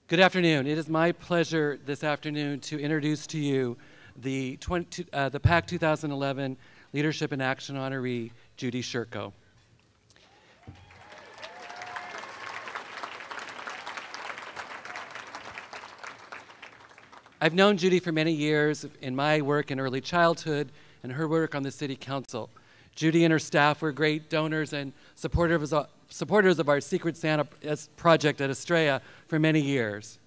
Good afternoon. It is my pleasure this afternoon to introduce to you the PACT 2011 Leadership in Action Honoree, Judy Chirco. I've known Judy for many years in my work in early childhood and her work on the City Council. Judy and her staff were great donors and supporters of our Secret Santa project at Estrella for many years.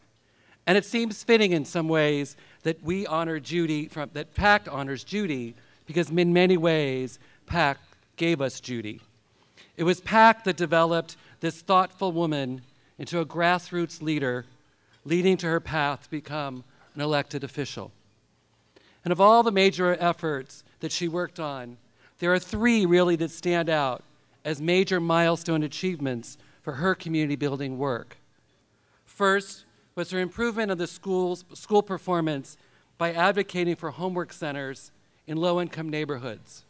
And it seems fitting in some ways that we honor Judy, that PACT honors Judy, because in many ways, PACT gave us Judy. It was PACT that developed this thoughtful woman into a grassroots leader, leading to her path to become an elected official. And of all the major efforts that she worked on, there are three really that stand out as major milestone achievements for her community building work. First was her improvement of the school performance by advocating for homework centers in low-income neighborhoods.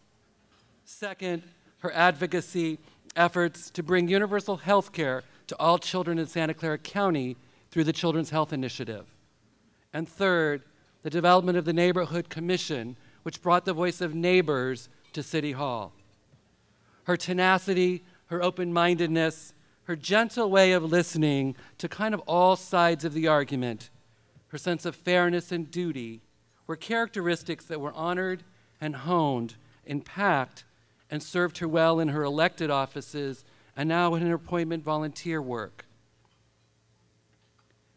Second, her advocacy efforts to bring universal health care to all children in Santa Clara County through the Children's Health Initiative. And third, the development of the Neighborhood Commission, which brought the voice of neighbors to City Hall. Her tenacity, her open-mindedness, her gentle way of listening to kind of all sides of the argument, her sense of fairness and duty were characteristics that were honored and honed in PACT and served her well in her elected offices and now in her appointment volunteer work.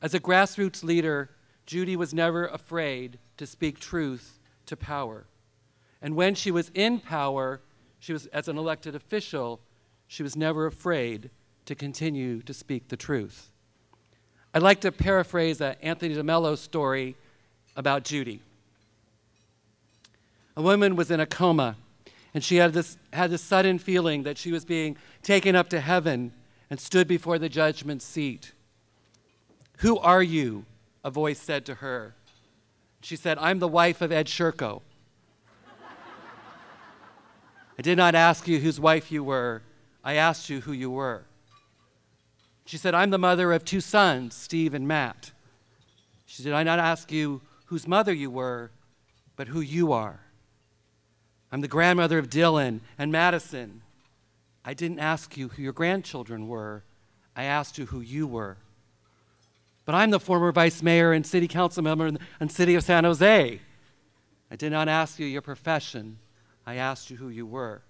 As a grassroots leader, Judy was never afraid to speak truth to power. And when she was in power, as an elected official, she was never afraid to continue to speak the truth. I'd like to paraphrase Anthony DeMello's story about Judy. A woman was in a coma, and she had this sudden feeling that she was being taken up to heaven and stood before the judgment seat. "Who are you?" a voice said to her. She said, "I'm the wife of Ed Chirco." "I did not ask you whose wife you were. I asked you who you were." She said, "I'm the mother of 2 sons, Steve and Matt." She said, "I did not ask you whose mother you were, but who you are." "I'm the grandmother of Dylan and Madison." "I didn't ask you who your grandchildren were. I asked you who you were." "But I'm the former vice mayor and city council member in the city of San Jose." "I did not ask you your profession. I asked you who you were."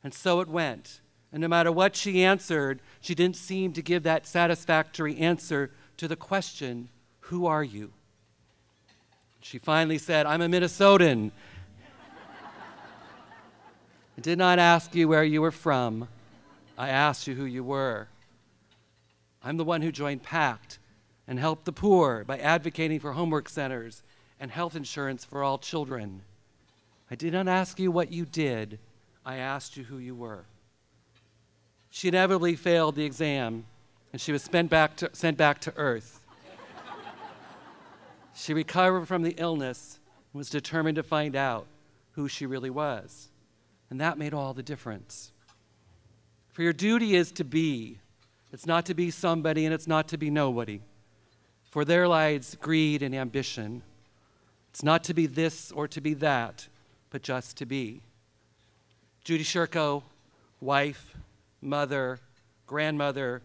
And so it went. And no matter what she answered, she didn't seem to give that satisfactory answer to the question, "Who are you?" She finally said, "I'm a Minnesotan." "I did not ask you where you were from. I asked you who you were." "I'm the one who joined PACT and helped the poor by advocating for homework centers and health insurance for all children. I did not ask you what you did. I asked you who you were." She inevitably failed the exam, and she was sent back to Earth. She recovered from the illness and was determined to find out who she really was. And that made all the difference. For your duty is to be. It's not to be somebody, and it's not to be nobody. For there lies greed and ambition. It's not to be this or to be that, but just to be. Judy Chirco, wife, mother, grandmother,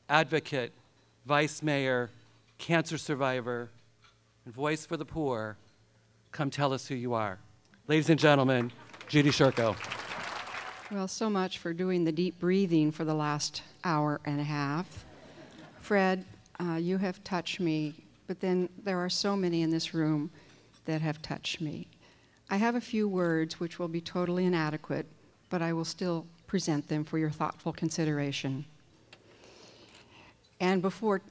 advocate, vice mayor, cancer survivor, and voice for the poor, come tell us who you are. Ladies and gentlemen, Judy Chirco. Well, so much for doing the deep breathing for the last hour and a half. Fred, you have touched me, but then there are so many in this room that have touched me. I have a few words which will be totally inadequate, but I will still present them for your thoughtful consideration. And before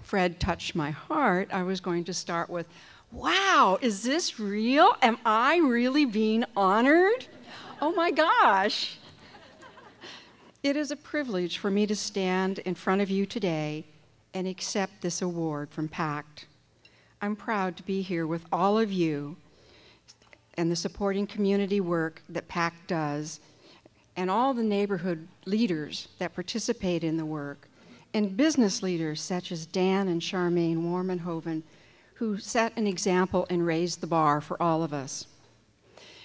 Fred touched my heart, I was going to start with, wow, is this real? Am I really being honored? Oh my gosh. It is a privilege for me to stand in front of you today and accept this award from PACT. I'm proud to be here with all of you and the supporting community work that PACT does, and all the neighborhood leaders that participate in the work, and business leaders such as Dan and Charmaine Warmenhoven, who set an example and raised the bar for all of us.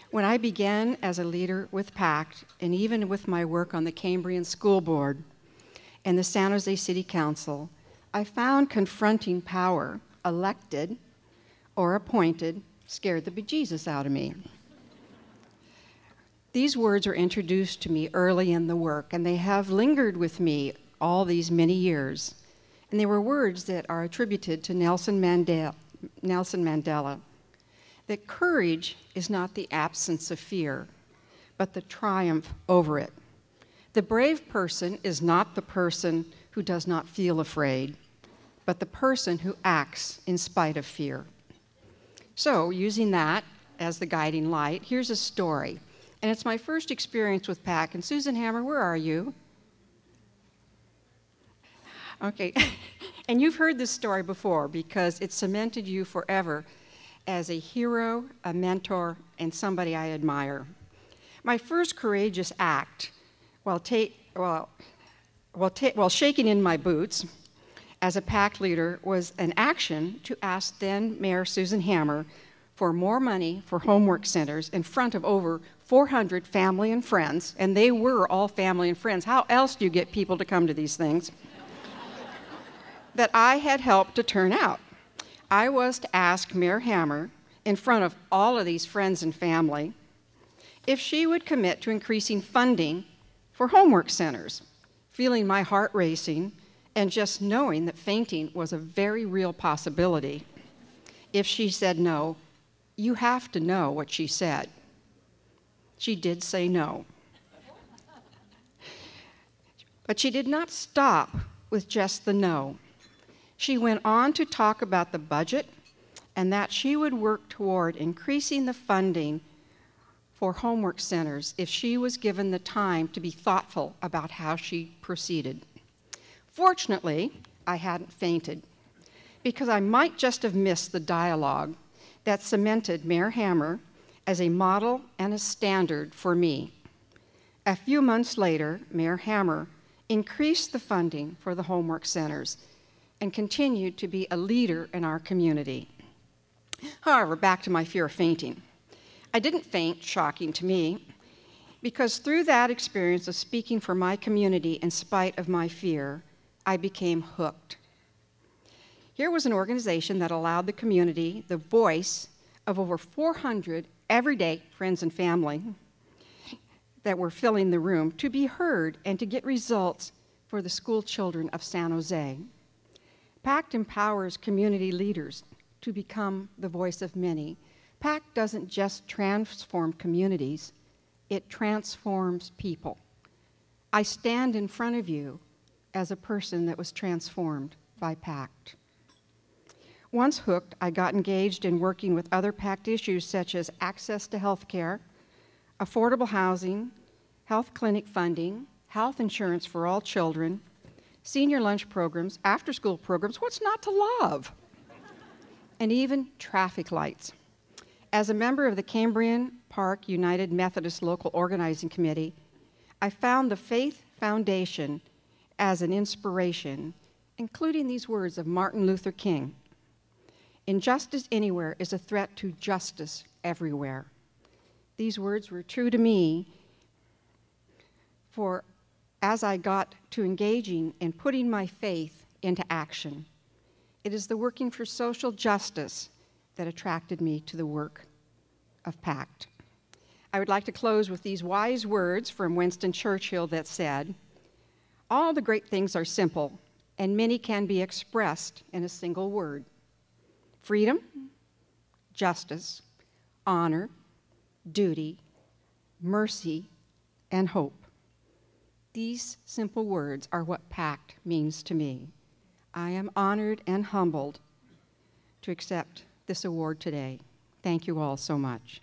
When I began as a leader with PACT, and even with my work on the Cambrian School Board and the San Jose City Council, I found confronting power, elected or appointed, scared the bejesus out of me. These words were introduced to me early in the work, and they have lingered with me all these many years. And they were words that are attributed to Nelson Mandela, that courage is not the absence of fear, but the triumph over it. The brave person is not the person who does not feel afraid, but the person who acts in spite of fear. So, using that as the guiding light, here's a story. And it's my first experience with PACT. And Susan Hammer, where are you? Okay. And you've heard this story before because it cemented you forever as a hero, a mentor, and somebody I admire. My first courageous act, while shaking in my boots as a PACT leader, was an action to ask then Mayor Susan Hammer for more money for homework centers in front of over 400 family and friends, and they were all family and friends. How else do you get people to come to these things? That I had helped to turn out. I was to ask Mayor Hammer, in front of all of these friends and family, if she would commit to increasing funding for homework centers, feeling my heart racing and just knowing that fainting was a very real possibility. If she said no, you have to know what she said. She did say no. But she did not stop with just the no. She went on to talk about the budget and that she would work toward increasing the funding for homework centers if she was given the time to be thoughtful about how she proceeded. Fortunately, I hadn't fainted because I might just have missed the dialogue that cemented Mayor Hammer as a model and a standard for me. A few months later, Mayor Hammer increased the funding for the homework centers and continued to be a leader in our community. However, back to my fear of fainting. I didn't faint, shocking to me, because through that experience of speaking for my community in spite of my fear, I became hooked. Here was an organization that allowed the community the voice of over 400 everyday friends and family that were filling the room to be heard and to get results for the school children of San Jose. PACT empowers community leaders to become the voice of many. PACT doesn't just transform communities, it transforms people. I stand in front of you as a person that was transformed by PACT. Once hooked, I got engaged in working with other PACT issues such as access to health care, affordable housing, health clinic funding, health insurance for all children, senior lunch programs, after-school programs, what's not to love? And even traffic lights. As a member of the Cambrian Park United Methodist Local Organizing Committee, I found the Faith Foundation as an inspiration, including these words of Martin Luther King. Injustice anywhere is a threat to justice everywhere. These words were true to me, for as I got to engaging and putting my faith into action, it is the working for social justice that attracted me to the work of PACT. I would like to close with these wise words from Winston Churchill that said, "All the great things are simple, and many can be expressed in a single word. Freedom, justice, honor, duty, mercy, and hope. These simple words are what PACT means to me. I am honored and humbled to accept this award today. Thank you all so much."